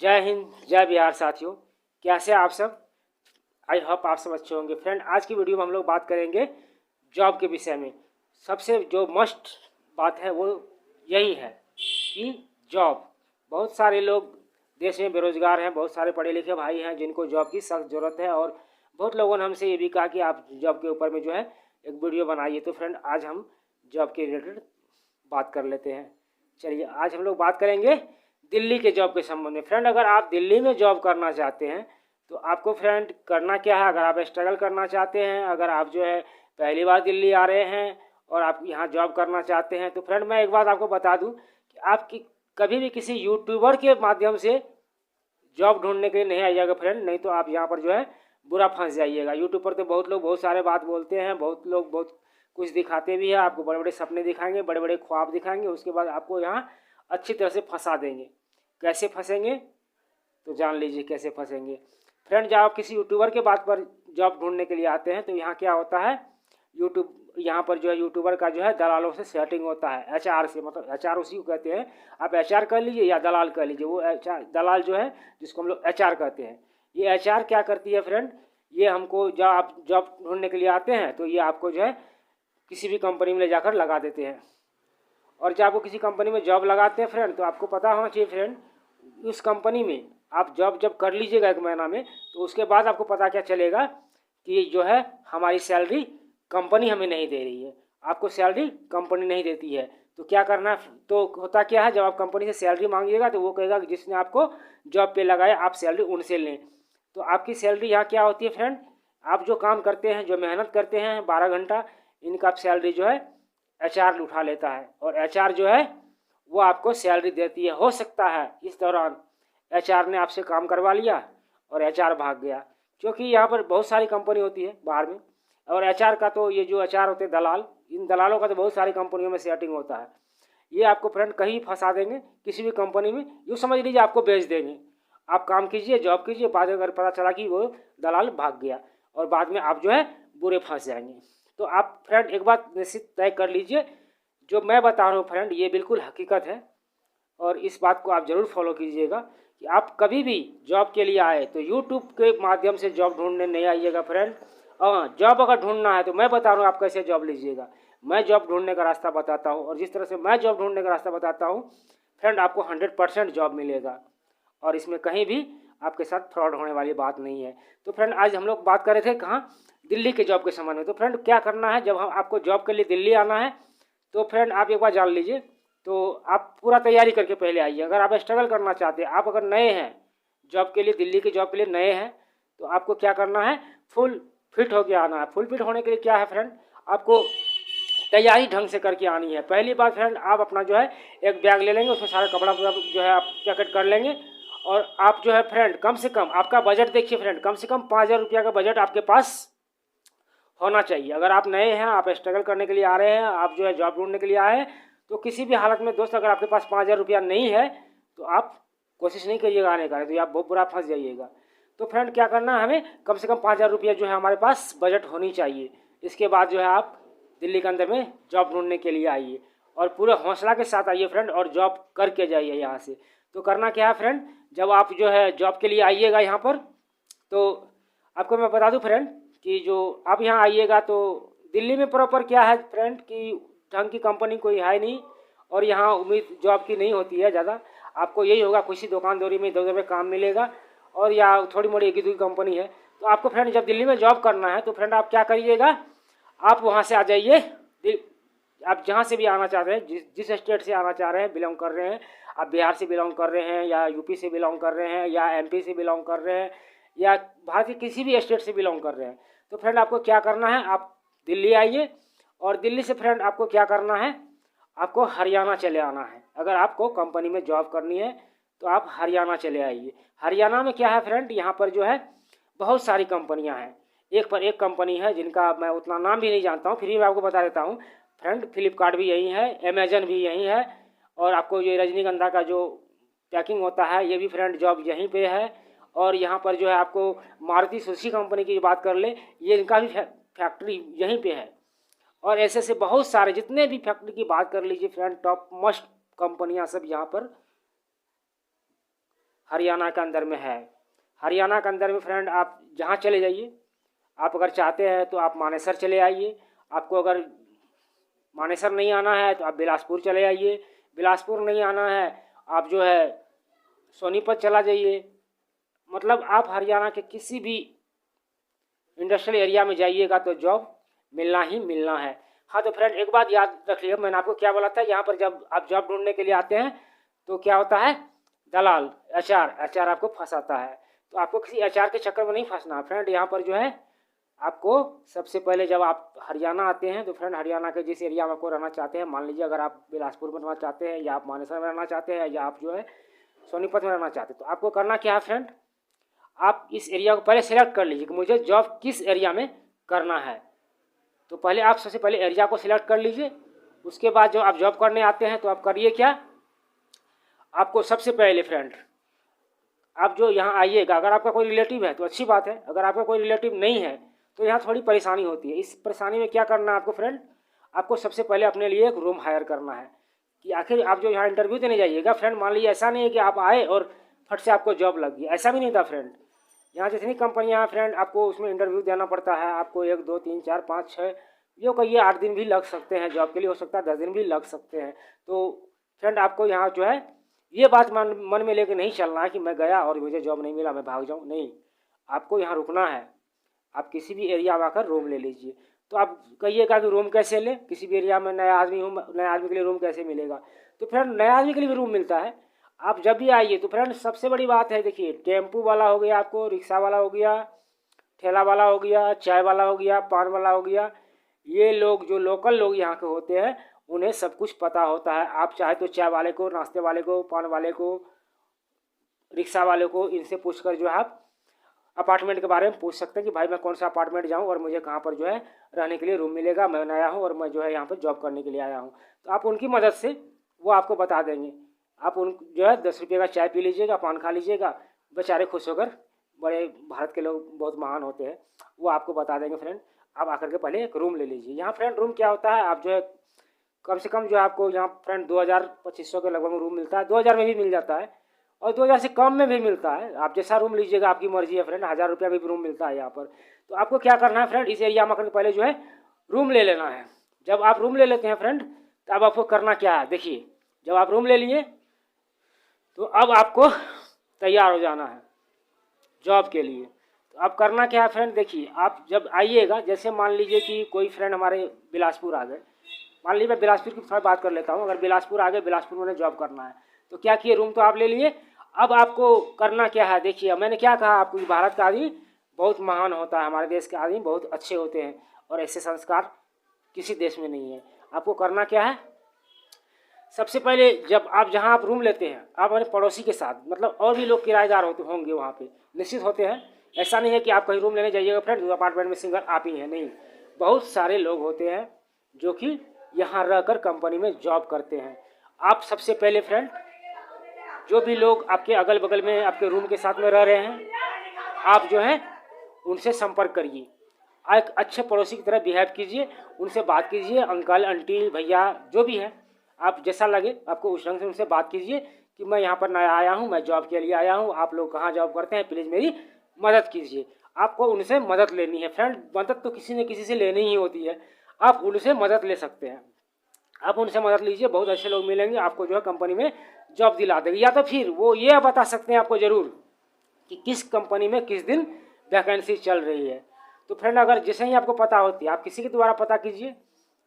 जय हिंद, जय बिहार साथियों। कैसे आप सब? आई होप आप सब अच्छे होंगे। फ्रेंड, आज की वीडियो में हम लोग बात करेंगे जॉब के विषय में। सबसे जो मस्ट बात है वो यही है कि जॉब। बहुत सारे लोग देश में बेरोजगार हैं, बहुत सारे पढ़े लिखे भाई हैं जिनको जॉब की सख्त ज़रूरत है, और बहुत लोगों ने हमसे ये भी कहा कि आप जॉब के ऊपर में जो है एक वीडियो बनाइए। तो फ्रेंड, आज हम जॉब के रिलेटेड बात कर लेते हैं। चलिए, आज हम लोग बात करेंगे दिल्ली के जॉब के संबंध में। फ्रेंड, अगर आप दिल्ली में जॉब करना चाहते हैं तो आपको फ्रेंड करना क्या है। अगर आप स्ट्रगल करना चाहते हैं, अगर आप जो है पहली बार दिल्ली आ रहे हैं और आप यहाँ जॉब करना चाहते हैं, तो फ्रेंड मैं एक बात आपको बता दूं कि आपकी कभी भी किसी यूट्यूबर के माध्यम से जॉब ढूंढने के लिए नहीं आइएगा फ्रेंड। नहीं तो आप यहाँ पर जो है बुरा फंस जाइएगा। यूट्यूब पर तो बहुत लोग बहुत सारे बात बोलते हैं, बहुत लोग बहुत कुछ दिखाते भी हैं, आपको बड़े बड़े सपने दिखाएंगे, बड़े बड़े ख्वाब दिखाएंगे, उसके बाद आपको यहाँ अच्छी तरह से फंसा देंगे। कैसे फंसेंगे तो जान लीजिए कैसे फंसेंगे। फ्रेंड, जब आप किसी यूट्यूबर के बात पर जॉब ढूंढने के लिए आते हैं तो यहाँ क्या होता है, यूट्यूब यहाँ पर जो है यूट्यूबर का जो है दलालों से सेटिंग होता है, एचआर से। मतलब एचआर उसी को कहते हैं। आप एचआर कर लीजिए या दलाल कर लीजिए। वो एचआर दलाल जो है जिसको हम लोग एचआर कहते हैं, ये एचआर क्या करती है फ्रेंड, ये हमको जब आप जॉब ढूंढने के लिए आते हैं तो ये आपको जो है किसी भी कंपनी में ले जाकर लगा देते हैं। और जब आपको किसी कंपनी में जॉब लगाते हैं फ्रेंड, तो आपको पता होना चाहिए फ्रेंड, उस कंपनी में आप जॉब जब कर लीजिएगा 1 महीना में, तो उसके बाद आपको पता क्या चलेगा कि जो है हमारी सैलरी कंपनी हमें नहीं दे रही है। आपको सैलरी कंपनी नहीं देती है। तो क्या करना है, तो होता क्या है, जब आप कंपनी से सैलरी मांगिएगा तो वो कहेगा कि जिसने आपको जॉब पे लगाया आप सैलरी उनसे लें। तो आपकी सैलरी यहाँ क्या होती है फ्रेंड, आप जो काम करते हैं, जो मेहनत करते हैं 12 घंटा, इनका सैलरी जो है एचआर उठा लेता है, और एचआर जो है वो आपको सैलरी देती है। हो सकता है इस दौरान एचआर ने आपसे काम करवा लिया और एचआर भाग गया, क्योंकि यहाँ पर बहुत सारी कंपनी होती है बाहर में, और एचआर का तो ये जो एचआर होते हैं दलाल, इन दलालों का तो बहुत सारी कंपनियों में सेटिंग होता है। ये आपको फ्रेंड कहीं फंसा देंगे किसी भी कंपनी में, यूँ समझ लीजिए आपको बेच देंगे। आप काम कीजिए, जॉब कीजिए, बाद में अगर पता चला कि वो दलाल भाग गया, और बाद में आप जो है बुरे फंस जाएंगे। तो आप फ्रेंड एक बात निश्चित तय कर लीजिए, जो मैं बता रहा हूँ फ्रेंड ये बिल्कुल हकीकत है, और इस बात को आप ज़रूर फॉलो कीजिएगा कि आप कभी भी जॉब के लिए आए तो यूट्यूब के माध्यम से जॉब ढूंढने नहीं आइएगा फ्रेंड। जॉब अगर ढूंढना है तो मैं बता रहा हूँ आप कैसे जॉब लीजिएगा। मैं जॉब ढूंढने का रास्ता बताता हूँ, और जिस तरह से मैं जॉब ढूंढने का रास्ता बताता हूँ फ्रेंड, आपको 100% जॉब मिलेगा, और इसमें कहीं भी आपके साथ फ्रॉड होने वाली बात नहीं है। तो फ्रेंड, आज हम लोग बात कर रहे थे कहाँ, दिल्ली के जॉब के संबंध में। तो फ्रेंड क्या करना है, जब हम आपको जॉब के लिए दिल्ली आना है तो फ्रेंड आप एक बार जान लीजिए, तो आप पूरा तैयारी करके पहले आइए। अगर आप स्ट्रगल करना चाहते हैं, आप अगर नए हैं जॉब के लिए, दिल्ली के जॉब के लिए नए हैं, तो आपको क्या करना है, फुल फिट होके आना है। फुल फिट होने के लिए क्या है फ्रेंड, आपको तैयारी ढंग से करके आनी है। पहली बात फ्रेंड, आप अपना जो है एक बैग ले लेंगे, उसमें सारा कपड़ा जो है आप पैकेट कर लेंगे, और आप जो है फ्रेंड कम से कम आपका बजट देखिए फ्रेंड, कम से कम 5,000 रुपया का बजट आपके पास होना चाहिए। अगर आप नए हैं, आप स्ट्रगल करने के लिए आ रहे हैं, आप जो है जॉब ढूंढने के लिए आए हैं, तो किसी भी हालत में दोस्त अगर आपके पास 5,000 रुपया नहीं है तो आप कोशिश नहीं करिएगा आने का, तो आप बहुत बुरा फंस जाइएगा। तो फ्रेंड क्या करना है, हमें कम से कम 5,000 रुपया जो है हमारे पास बजट होनी चाहिए। इसके बाद जो है आप दिल्ली के अंदर में जॉब ढूंढने के लिए आइए, और पूरे हौसला के साथ आइए फ्रेंड, और जॉब करके जाइए यहाँ से। तो करना क्या है फ्रेंड, जब आप जो है जॉब के लिए आइएगा यहाँ पर, तो आपको मैं बता दूं फ्रेंड कि जो आप यहाँ आइएगा तो दिल्ली में प्रॉपर क्या है फ्रेंड कि ढंग की कंपनी कोई है नहीं, और यहाँ उम्मीद जॉब की नहीं होती है ज़्यादा। आपको यही होगा किसी दुकानदारी में इधर उधर में काम मिलेगा, और या थोड़ी मोड़ी एक ही दूसरी कंपनी है। तो आपको फ्रेंड जब दिल्ली में जॉब करना है तो फ्रेंड आप क्या करिएगा, आप वहाँ से आ जाइए। आप जहाँ से भी आना चाह रहे हैं, जिस स्टेट से आना चाह रहे हैं, बिलोंग कर रहे हैं, आप बिहार से बिलोंग कर रहे हैं, या यूपी से बिलोंग कर रहे हैं, या एमपी से बिलोंग कर रहे हैं, या भारत के किसी भी स्टेट से बिलोंग कर रहे हैं, तो फ्रेंड आपको क्या करना है, आप दिल्ली आइए। और दिल्ली से फ्रेंड आपको क्या करना है, आपको हरियाणा चले आना है। अगर आपको कंपनी में जॉब करनी है तो आप हरियाणा चले आइए। हरियाणा में क्या है फ्रेंड, यहाँ पर जो है बहुत सारी कंपनियाँ हैं, एक पर एक कंपनी है जिनका मैं उतना नाम भी नहीं जानता हूँ, फिर भी मैं आपको बता देता हूँ फ्रेंड। फ्लिपकार्ट भी यहीं है, अमेजन भी यहीं है, और आपको ये रजनीगंधा का जो पैकिंग होता है ये भी फ्रेंड जॉब यहीं पे है। और यहाँ पर जो है आपको मारुति सुजुकी कंपनी की बात कर ले, ये इनका भी फैक्ट्री यहीं पे है। और ऐसे से बहुत सारे जितने भी फैक्ट्री की बात कर लीजिए फ्रेंड, टॉप मोस्ट कंपनियाँ सब यहाँ पर हरियाणा के अंदर में है। हरियाणा के अंदर में फ्रेंड आप जहाँ चले जाइए, आप अगर चाहते हैं तो आप मानेसर चले आइए। आपको अगर मानेसर नहीं आना है तो आप बिलासपुर चले आइए। बिलासपुर नहीं आना है आप जो है सोनीपत चला जाइए। मतलब आप हरियाणा के किसी भी इंडस्ट्रियल एरिया में जाइएगा तो जॉब मिलना ही मिलना है। हाँ तो फ्रेंड एक बात याद रखिए, मैंने आपको क्या बोला था, यहाँ पर जब आप जॉब ढूंढने के लिए आते हैं तो क्या होता है, दलाल एचआर आपको फंसाता है। तो आपको किसी एचआर के चक्कर में नहीं फंसना फ्रेंड। यहाँ पर जो है आपको सबसे पहले जब आप हरियाणा आते हैं तो फ्रेंड हरियाणा के जिस एरिया में आपको रहना चाहते हैं, मान लीजिए अगर आप बिलासपुर में रहना चाहते हैं या आप मानेसर में रहना चाहते हैं या आप जो है सोनीपत में रहना चाहते हैं, तो आपको करना क्या है फ्रेंड, आप इस एरिया को पहले सेलेक्ट कर लीजिए कि मुझे जॉब किस एरिया में करना है। तो पहले आप सबसे पहले एरिया को सिलेक्ट कर लीजिए। उसके बाद जो आप जॉब करने आते हैं तो आप करिए क्या, आपको सबसे पहले फ्रेंड आप जो यहाँ आइएगा, अगर आपका कोई रिलेटिव है तो अच्छी बात है, अगर आपका कोई रिलेटिव नहीं है तो यहाँ थोड़ी परेशानी होती है। इस परेशानी में क्या करना है आपको फ्रेंड, आपको सबसे पहले अपने लिए एक रूम हायर करना है। कि आखिर आप जो यहाँ इंटरव्यू देने जाइएगा फ्रेंड, मान लीजिए ऐसा नहीं है कि आप आए और फट से आपको जॉब लग गई, ऐसा भी नहीं था फ्रेंड। यहाँ जितनी कंपनियाँ हैं फ्रेंड आपको उसमें इंटरव्यू देना पड़ता है। आपको 1 2 3 4 5 6 यो कहिए 8 दिन भी लग सकते हैं जॉब के लिए, हो सकता है 10 दिन भी लग सकते हैं। तो फ्रेंड आपको यहाँ जो है ये बात मन में लेके नहीं चलना है कि मैं गया और मुझे जॉब नहीं मिला मैं भाग जाऊँ, नहीं, आपको यहाँ रुकना है। आप किसी भी एरिया में आकर रूम ले लीजिए। तो आप कहिएगा कि रूम कैसे ले, किसी भी एरिया में नया आदमी हूँ, नया आदमी के लिए रूम कैसे मिलेगा। तो फ्रेंड नया आदमी के लिए भी रूम मिलता है, आप जब भी आइए। तो फ्रेंड सबसे बड़ी बात है, देखिए टेम्पू वाला हो गया, आपको रिक्शा वाला हो गया, ठेला वाला हो गया, चाय वाला हो गया, पान वाला हो गया, ये लोग जो लोकल लोग यहाँ के होते हैं उन्हें सब कुछ पता होता है। आप चाहे तो चाय वाले को, नाश्ते वाले को, पान वाले को, रिक्शा वाले को, इनसे पूछकर जो है आप अपार्टमेंट के बारे में पूछ सकते हैं कि भाई मैं कौन सा अपार्टमेंट जाऊं और मुझे कहाँ पर जो है रहने के लिए रूम मिलेगा, मैं नया हूं और मैं जो है यहाँ पर जॉब करने के लिए आया हूं। तो आप उनकी मदद से वो आपको बता देंगे। आप उन जो है 10 रुपये का चाय पी लीजिएगा, पान खा लीजिएगा, बेचारे खुश होकर, बड़े भारत के लोग बहुत महान होते हैं, वो आपको बता देंगे फ्रेंड। आप आकर के पहले एक रूम ले लीजिए। यहाँ फ्रेंड रूम क्या होता है, आप जो है कम से कम जो है आपको यहाँ फ्रेंड 2000-2500 के लगभग रूम मिलता है, 2000 में भी मिल जाता है और 2000 से कम में भी मिलता है। आप जैसा रूम लीजिएगा आपकी मर्जी है फ्रेंड, 1000 रुपया भी रूम मिलता है यहाँ पर। तो आपको क्या करना है फ्रेंड, इस एरिया में आकर पहले जो है रूम ले लेना है। जब आप रूम ले लेते हैं फ्रेंड तो अब आपको करना क्या है, देखिए जब आप रूम ले लिए तो अब आपको तैयार हो जाना है जॉब के लिए। तो अब करना क्या है फ्रेंड, देखिए आप जब आइएगा, जैसे मान लीजिए कि कोई फ्रेंड हमारे बिलासपुर आ गए, मान लीजिए मैं बिलासपुर की थोड़ा बात कर लेता हूँ। अगर बिलासपुर आ गए, बिलासपुर में जॉब करना है तो क्या किए, रूम तो आप ले लिए। अब आपको करना क्या है, देखिए मैंने क्या कहा आपको, भारत का आदमी बहुत महान होता है, हमारे देश के आदमी बहुत अच्छे होते हैं और ऐसे संस्कार किसी देश में नहीं है। आपको करना क्या है, सबसे पहले जब आप जहाँ आप रूम लेते हैं आप अपने पड़ोसी के साथ, मतलब और भी लोग किराएदार होंगे वहाँ पे निश्चित होते हैं। ऐसा नहीं है कि आप कहीं रूम लेने जाइएगा फ्रेंड अपार्टमेंट में सिंगल आप ही हैं, नहीं, बहुत सारे लोग होते हैं जो कि यहाँ रहकर कंपनी में जॉब करते हैं। आप सबसे पहले फ्रेंड जो भी लोग आपके अगल बगल में आपके रूम के साथ में रह रहे हैं, आप जो है उनसे संपर्क करिए, एक अच्छे पड़ोसी की तरह बिहेव कीजिए, उनसे बात कीजिए, अंकल आंटी भैया जो भी है, आप जैसा लगे आपको उस ढंग से उनसे बात कीजिए कि मैं यहाँ पर नया आया हूँ, मैं जॉब के लिए आया हूँ, आप लोग कहाँ जॉब करते हैं, प्लीज़ मेरी मदद कीजिए। आपको उनसे मदद लेनी है फ्रेंड, मदद तो किसी न किसी से लेनी ही होती है, आप उनसे मदद ले सकते हैं। आप उनसे मदद लीजिए, बहुत अच्छे लोग मिलेंगे, आपको जो है कंपनी में जॉब दिला देंगे। या तो फिर वो ये बता सकते हैं आपको ज़रूर कि किस कंपनी में किस दिन वैकेंसी चल रही है। तो फ्रेंड अगर जैसे ही आपको पता होती है आप किसी के द्वारा पता कीजिए,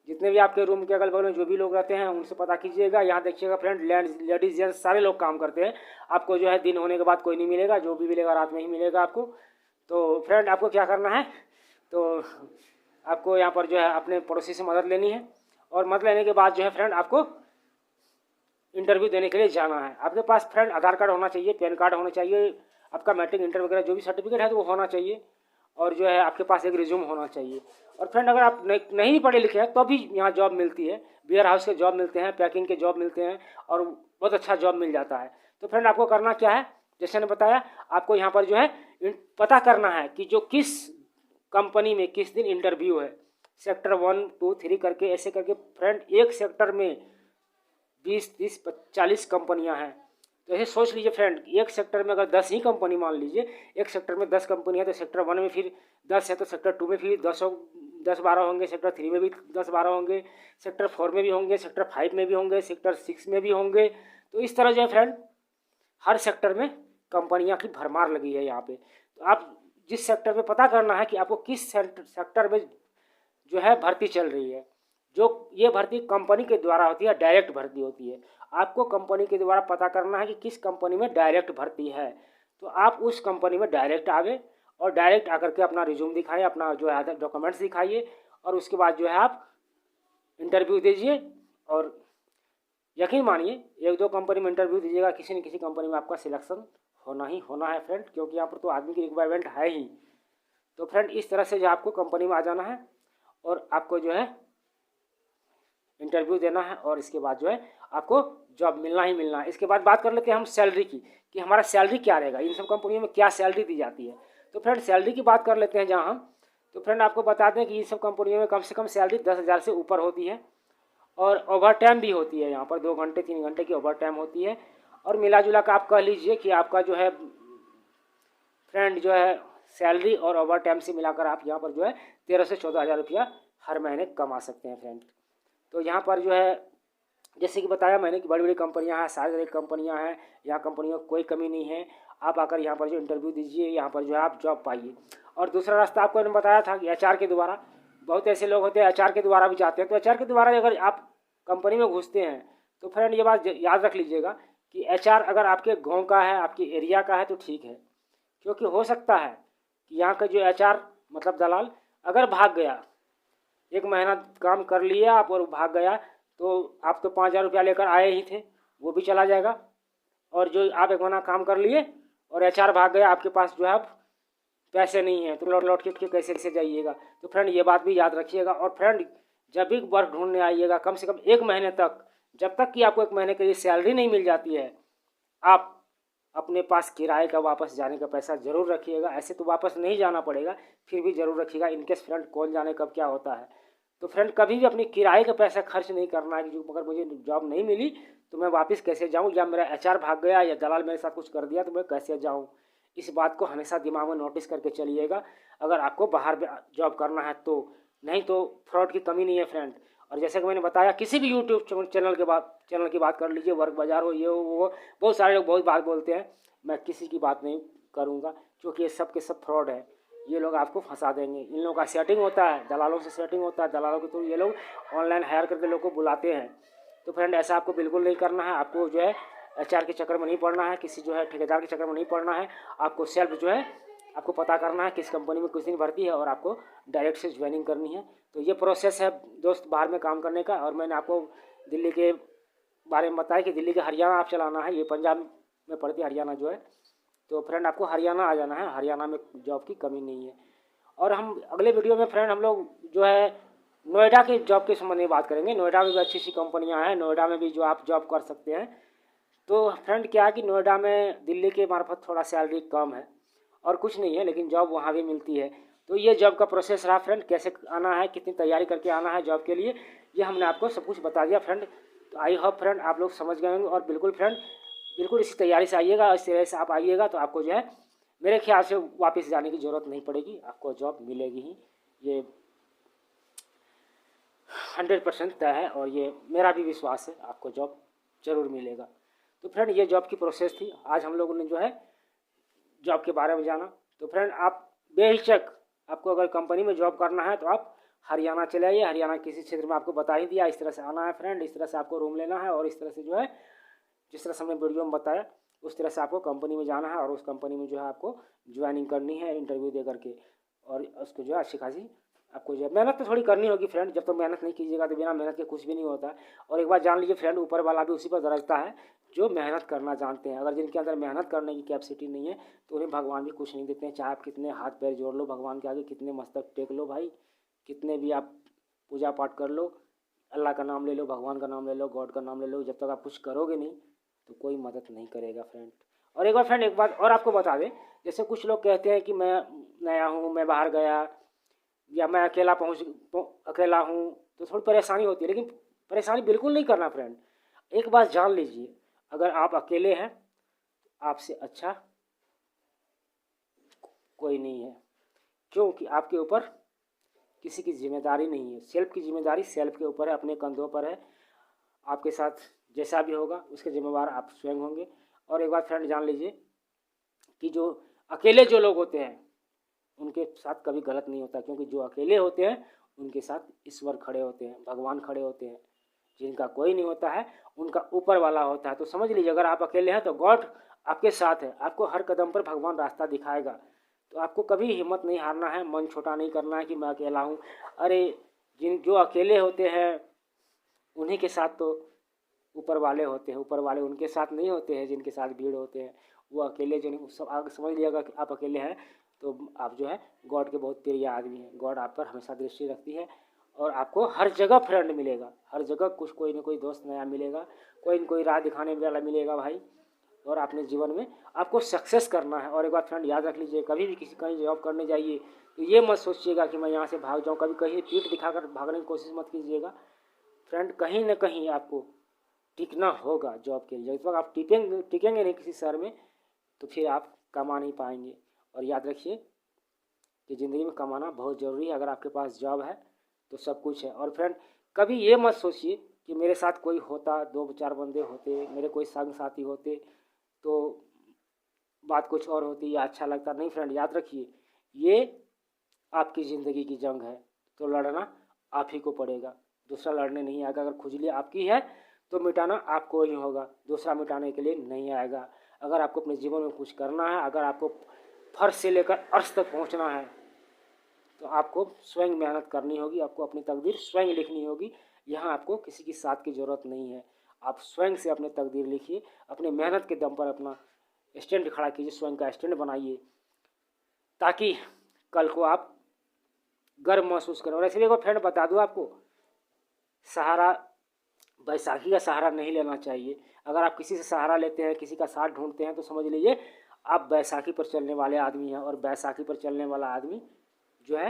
जितने भी आपके रूम के अगल बगल में जो भी लोग रहते हैं उनसे पता कीजिएगा। यहाँ देखिएगा फ्रेंड लेडीज जेंट्स सारे लोग काम करते हैं, आपको जो है दिन होने के बाद कोई नहीं मिलेगा, जो भी मिलेगा रात में ही मिलेगा आपको। तो फ्रेंड आपको क्या करना है, तो आपको यहाँ पर जो है अपने पड़ोसी से मदद लेनी है और मदद लेने के बाद जो है फ्रेंड आपको इंटरव्यू देने के लिए जाना है। आपके पास फ्रेंड आधार कार्ड होना चाहिए, पैन कार्ड होना चाहिए, आपका मैट्रिक इंटर वगैरह जो भी सर्टिफिकेट है तो वो होना चाहिए और जो है आपके पास एक रिज्यूम होना चाहिए। और फ्रेंड अगर आप नहीं पढ़े लिखे हैं तो भी यहाँ जॉब मिलती है, वेयर हाउस के जॉब मिलते हैं, पैकिंग के जॉब मिलते हैं और बहुत अच्छा जॉब मिल जाता है। तो फ्रेंड आपको करना क्या है, जैसे मैंने बताया आपको यहाँ पर जो है पता करना है कि जो किस कंपनी में किस दिन इंटरव्यू है। सेक्टर 1 2 3 करके ऐसे करके फ्रेंड एक सेक्टर में 20 30 40 कंपनियां हैं। तो ऐसे सोच लीजिए फ्रेंड, एक सेक्टर में अगर 10 ही कंपनी मान लीजिए, एक सेक्टर में 10 कंपनी है तो सेक्टर 1 में फिर 10 है, तो सेक्टर 2 में फिर 10-12 होंगे, सेक्टर 3 में भी 10-12 होंगे, सेक्टर 4 में भी होंगे, सेक्टर 5 में भी होंगे, सेक्टर 6 में भी होंगे। तो इस तरह जो है फ्रेंड हर सेक्टर में कंपनियां की भरमार लगी है यहाँ पे। तो आप जिस सेक्टर में पता करना है कि आपको किस सेक्टर में जो है भर्ती चल रही है। जो ये भर्ती कंपनी के द्वारा होती है, डायरेक्ट भर्ती होती है। आपको कंपनी के द्वारा पता करना है कि किस कंपनी में डायरेक्ट भर्ती है, तो आप उस कंपनी में डायरेक्ट आवे और डायरेक्ट आकर के अपना रिज्यूम दिखाइए, अपना जो है डॉक्यूमेंट्स दिखाइए, और उसके बाद जो है आप इंटरव्यू दीजिए। और यकीन मानिए 1-2 कंपनी में इंटरव्यू दीजिएगा, किसी न किसी कंपनी में आपका सिलेक्शन होना ही होना है फ्रेंड, क्योंकि यहाँ पर तो आदमी की रिक्वायरमेंट है ही। तो फ्रेंड इस तरह से जो आपको कंपनी में आ जाना है और आपको जो है इंटरव्यू देना है, और इसके बाद जो है आपको जॉब मिलना ही मिलना है। इसके बाद बात कर लेते हैं हम सैलरी की, कि हमारा सैलरी क्या रहेगा, इन सब कंपनियों में क्या सैलरी दी जाती है। तो फ्रेंड सैलरी की बात कर लेते हैं जहाँ हम, तो फ्रेंड आपको बता दें कि इन सब कंपनियों में कम से कम सैलरी 10,000 से ऊपर होती है, और ओवर टाइम भी होती है। यहाँ पर 2 घंटे 3 घंटे की ओवर टाइम होती है, और मिला जुला का आप कह लीजिए कि आपका जो है फ्रेंड जो है सैलरी और ओवर टाइम से मिलाकर आप यहाँ पर जो है 13 से 14,000 रुपया हर महीने कमा सकते हैं फ्रेंड। तो यहाँ पर जो है जैसे कि बताया मैंने कि बड़ी बड़ी कंपनियां हैं, सार्वजनिक कंपनियां हैं, यहाँ कंपनियों को कोई कमी नहीं है। आप आकर यहाँ पर जो इंटरव्यू दीजिए, यहाँ पर जो है आप जॉब पाइए। और दूसरा रास्ता आपको मैंने बताया था कि एचआर के द्वारा, बहुत ऐसे लोग होते हैं एचआर के द्वारा भी जाते हैं। तो एचआर के द्वारा अगर आप कंपनी में घुसते हैं तो फ्रेंड ये बात याद रख लीजिएगा कि एचआर अगर आपके गाँव का है, आपके एरिया का है तो ठीक है, क्योंकि हो सकता है कि यहाँ का जो एचआर मतलब दलाल अगर भाग गया, 1 महीना काम कर लिया आप और भाग गया, तो आप तो 5,000 रुपया लेकर आए ही थे, वो भी चला जाएगा। और जो आप 1 महीना काम कर लिए और एचआर भाग गया, आपके पास जो है पैसे नहीं हैं, तो लौट के कैसे जाइएगा। तो फ्रेंड ये बात भी याद रखिएगा। और फ्रेंड जब भी वर्क ढूंढने आइएगा कम से कम 1 महीने तक, जब तक कि आपको 1 महीने के लिए सैलरी नहीं मिल जाती है, आप अपने पास किराए का वापस जाने का पैसा ज़रूर रखिएगा। ऐसे तो वापस नहीं जाना पड़ेगा, फिर भी ज़रूर रखिएगा, इनकेस फ्रेंड कौन जाने कब क्या होता है। तो फ्रेंड कभी भी अपनी किराए का पैसा खर्च नहीं करना है कि जो अगर मुझे जॉब नहीं मिली तो मैं वापस कैसे जाऊं, या मेरा एचआर भाग गया या दलाल मेरे साथ कुछ कर दिया तो मैं कैसे जाऊं। इस बात को हमेशा दिमाग में नोटिस करके चलिएगा अगर आपको बाहर जॉब करना है तो, नहीं तो फ्रॉड की कमी नहीं है फ्रेंड। और जैसे कि मैंने बताया किसी भी यूट्यूब चैनल की बात कर लीजिए, वर्क बाजार हो, ये हो वो, बहुत सारे लोग बहुत बात बोलते हैं, मैं किसी की बात नहीं करूँगा क्योंकि ये सब के सब फ्रॉड है। ये लोग आपको फंसा देंगे। इन लोगों का सेटिंग होता है, दलालों से सेटिंग होता है, दलालों के थ्रू ये लोग ऑनलाइन हायर करके लोग को बुलाते हैं। तो फ्रेंड ऐसा आपको बिल्कुल नहीं करना है। आपको जो है एचआर के चक्कर में नहीं पड़ना है, किसी जो है ठेकेदार के चक्कर में नहीं पड़ना है। आपको सेल्फ जो है आपको पता करना है किस कंपनी में किस दिन भर्ती है और आपको डायरेक्ट से ज्वाइनिंग करनी है। तो ये प्रोसेस है दोस्त बाहर में काम करने का। और मैंने आपको दिल्ली के बारे में बताया कि दिल्ली के हरियाणा आप चलाना है, ये पंजाब में पड़ती है हरियाणा जो है। तो फ्रेंड आपको हरियाणा आ जाना है, हरियाणा में जॉब की कमी नहीं है। और हम अगले वीडियो में फ्रेंड हम लोग जो है नोएडा के जॉब के संबंध में बात करेंगे। नोएडा में भी अच्छी अच्छी कंपनियां हैं, नोएडा में भी जो आप जॉब कर सकते हैं। तो फ्रेंड क्या है कि नोएडा में दिल्ली के मार्फत थोड़ा सैलरी कम है और कुछ नहीं है, लेकिन जॉब वहाँ भी मिलती है। तो ये जॉब का प्रोसेस रहा फ्रेंड, कैसे आना है, कितनी तैयारी करके आना है जॉब के लिए, ये हमने आपको सब कुछ बता दिया फ्रेंड। तो आई होप फ्रेंड आप लोग समझ गए होंगे। और बिल्कुल फ्रेंड बिल्कुल इसी तैयारी से आइएगा, इस तरह से आप आइएगा तो आपको जो है मेरे ख्याल से वापस जाने की ज़रूरत नहीं पड़ेगी, आपको जॉब मिलेगी ही, ये 100% तय है। और ये मेरा भी विश्वास है आपको जॉब ज़रूर मिलेगा। तो फ्रेंड ये जॉब की प्रोसेस थी, आज हम लोगों ने जो है जॉब के बारे में जाना। तो फ्रेंड आप बेहिचक, आपको अगर कंपनी में जॉब करना है तो आप हरियाणा चले आइए। हरियाणा किसी क्षेत्र में आपको बता ही दिया, इस तरह से आना है फ्रेंड, इस तरह से आपको रूम लेना है और इस तरह से जो है जिस तरह से हमने वीडियो में बताया उस तरह से आपको कंपनी में जाना है और उस कंपनी में जो है आपको ज्वाइनिंग करनी है इंटरव्यू दे करके। और उसको जो है अच्छी खासी आपको जो है मेहनत तो थोड़ी करनी होगी फ्रेंड, जब तक मेहनत नहीं कीजिएगा तो बिना मेहनत के कुछ भी नहीं होता। और एक बार जान लीजिए फ्रेंड, ऊपर वाला भी उसी पर दरजता है जो मेहनत करना जानते हैं। अगर जिनके अंदर मेहनत करने की कैपेसिटी नहीं है तो उन्हें भगवान भी कुछ नहीं देते हैं। चाहे आप कितने हाथ पैर जोड़ लो भगवान के आगे, कितने मस्तक टेक लो भाई, कितने भी आप पूजा पाठ कर लो, अल्लाह का नाम ले लो, भगवान का नाम ले लो, गॉड का नाम ले लो, जब तक आप कुछ करोगे नहीं तो कोई मदद नहीं करेगा फ्रेंड। और एक बार फ्रेंड एक बात और आपको बता दें, जैसे कुछ लोग कहते हैं कि मैं नया हूँ, मैं बाहर गया, या मैं अकेला हूँ तो थोड़ी परेशानी होती है, लेकिन परेशानी बिल्कुल नहीं करना फ्रेंड। एक बात जान लीजिए, अगर आप अकेले हैं आपसे अच्छा कोई नहीं है, क्योंकि आपके ऊपर किसी की जिम्मेदारी नहीं है। सेल्फ की जिम्मेदारी सेल्फ के ऊपर है, अपने कंधों पर है। आपके साथ जैसा भी होगा उसके जिम्मेवार आप स्वयं होंगे। और एक बात फ्रेंड जान लीजिए कि जो अकेले जो लोग होते हैं उनके साथ कभी गलत नहीं होता, क्योंकि जो अकेले होते हैं उनके साथ ईश्वर खड़े होते हैं, भगवान खड़े होते हैं। जिनका कोई नहीं होता है उनका ऊपर वाला होता है। तो समझ लीजिए अगर आप अकेले हैं तो गॉड आपके साथ है, आपको हर कदम पर भगवान रास्ता दिखाएगा। तो आपको कभी हिम्मत नहीं हारना है, मन छोटा नहीं करना है कि मैं अकेला हूँ। अरे जो अकेले होते हैं उन्हीं के साथ तो ऊपर वाले होते हैं, ऊपर वाले उनके साथ नहीं होते हैं जिनके साथ भीड़ होते हैं। वो अकेले जो नहीं, सब आगे समझ लीजिएगा कि आप अकेले हैं तो आप जो है गॉड के बहुत प्रिय आदमी हैं। गॉड आप पर हमेशा दृष्टि रखती है और आपको हर जगह फ्रेंड मिलेगा, हर जगह कुछ कोई ना कोई दोस्त नया मिलेगा, कोई न कोई राह दिखाने वाला मिलेगा भाई। और अपने जीवन में आपको सक्सेस करना है। और एक बात फ्रेंड याद रख लीजिए, कभी भी किसी कहीं जॉब करने जाइए तो ये मत सोचिएगा कि मैं यहाँ से भाग जाऊँ, कभी कहीं पीठ दिखाकर भागने की कोशिश मत कीजिएगा फ्रेंड। कहीं ना कहीं आपको टिकना होगा जॉब के लिए। जब तक आप टिकेंगे नहीं किसी शहर में तो फिर आप कमा नहीं पाएंगे। और याद रखिए कि ज़िंदगी में कमाना बहुत ज़रूरी है। अगर आपके पास जॉब है तो सब कुछ है। और फ्रेंड कभी ये मत सोचिए कि मेरे साथ कोई होता, दो चार बंदे होते, मेरे कोई संग साथी होते तो बात कुछ और होती या अच्छा लगता। नहीं फ्रेंड, याद रखिए ये आपकी ज़िंदगी की जंग है तो लड़ना आप ही को पड़ेगा, दूसरा लड़ने नहीं आएगा। अगर खुजली आपकी है तो मिटाना आपको ही होगा, दूसरा मिटाने के लिए नहीं आएगा। अगर आपको अपने जीवन में कुछ करना है, अगर आपको फर्श से लेकर अर्श तक पहुंचना है तो आपको स्वयं मेहनत करनी होगी, आपको अपनी तकदीर स्वयं लिखनी होगी। यहाँ आपको किसी की साथ की ज़रूरत नहीं है, आप स्वयं से अपनी तकदीर लिखिए, अपने मेहनत के दम पर अपना स्टैंड खड़ा कीजिए, स्वयं का स्टैंड बनाइए ताकि कल को आप गर्व महसूस करें। और ऐसे भी एक फ्रेंड बता दूँ आपको, सहारा बैसाखी का सहारा नहीं लेना चाहिए। अगर आप किसी से सहारा लेते हैं, किसी का साथ ढूंढते हैं तो समझ लीजिए आप बैसाखी पर चलने वाले आदमी हैं। और बैसाखी पर चलने वाला आदमी जो है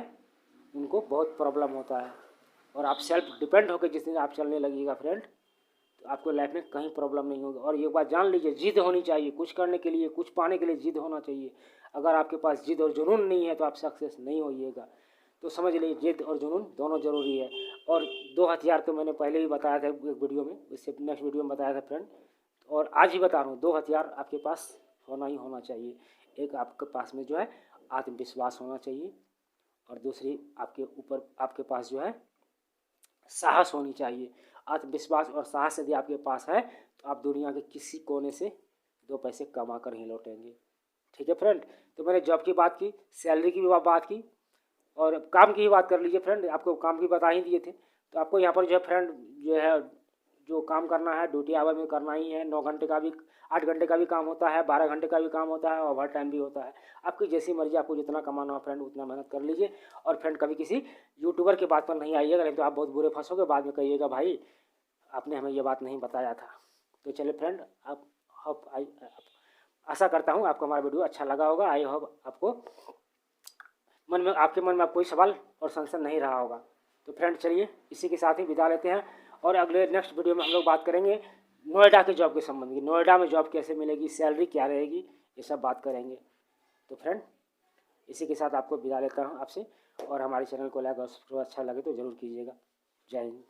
उनको बहुत प्रॉब्लम होता है। और आप सेल्फ डिपेंड होकर जिस दिन आप चलने लगिएगा फ्रेंड तो आपको लाइफ में कहीं प्रॉब्लम नहीं होगी। और ये बात जान लीजिए, जिद होनी चाहिए, कुछ करने के लिए, कुछ पाने के लिए जिद होना चाहिए। अगर आपके पास जिद और जुनून नहीं है तो आप सक्सेस नहीं होइएगा। तो समझ लीजिए जिद और जुनून दोनों ज़रूरी है। और दो हथियार तो मैंने पहले ही बताया था एक वीडियो में, इससे नेक्स्ट वीडियो में बताया था फ्रेंड, और आज ही बता रहा हूँ, दो हथियार आपके पास होना ही होना चाहिए। एक आपके पास में जो है आत्मविश्वास होना चाहिए और दूसरी आपके ऊपर आपके पास जो है साहस होनी चाहिए। आत्मविश्वास और साहस यदि आपके पास है तो आप दुनिया के किसी कोने से दो पैसे कमा कर ही लौटेंगे। ठीक है फ्रेंड, तो मैंने जॉब की बात की, सैलरी की भी बात की और काम की ही बात कर लीजिए फ्रेंड। आपको काम की बता ही दिए थे। तो आपको यहाँ पर जो है फ्रेंड जो है जो काम करना है ड्यूटी आवर में करना ही है। 9 घंटे का भी 8 घंटे का भी काम होता है, 12 घंटे का भी काम होता है, ओवर टाइम भी होता है। आपकी जैसी मर्जी, आपको जितना कमाना हो फ्रेंड उतना मेहनत कर लीजिए। और फ्रेंड कभी किसी यूट्यूबर की बात पर नहीं आइएगा, नहीं तो आप बहुत बुरे फंसोगे, बाद में कहिएगा भाई आपने हमें ये बात नहीं बताया था। तो चलिए फ्रेंड, आशा करता हूँ आपको हमारा वीडियो अच्छा लगा होगा। आई होप आपको आपके मन में कोई सवाल और संशय नहीं रहा होगा। तो फ्रेंड चलिए इसी के साथ ही विदा लेते हैं और अगले नेक्स्ट वीडियो में हम लोग बात करेंगे नोएडा के जॉब के संबंध में। नोएडा में जॉब कैसे मिलेगी, सैलरी क्या रहेगी, ये सब बात करेंगे। तो फ्रेंड इसी के साथ आपको विदा लेता हूँ आपसे। और हमारे चैनल को लाइक और सब्सक्राइब अच्छा लगे तो ज़रूर कीजिएगा। जय हिंद।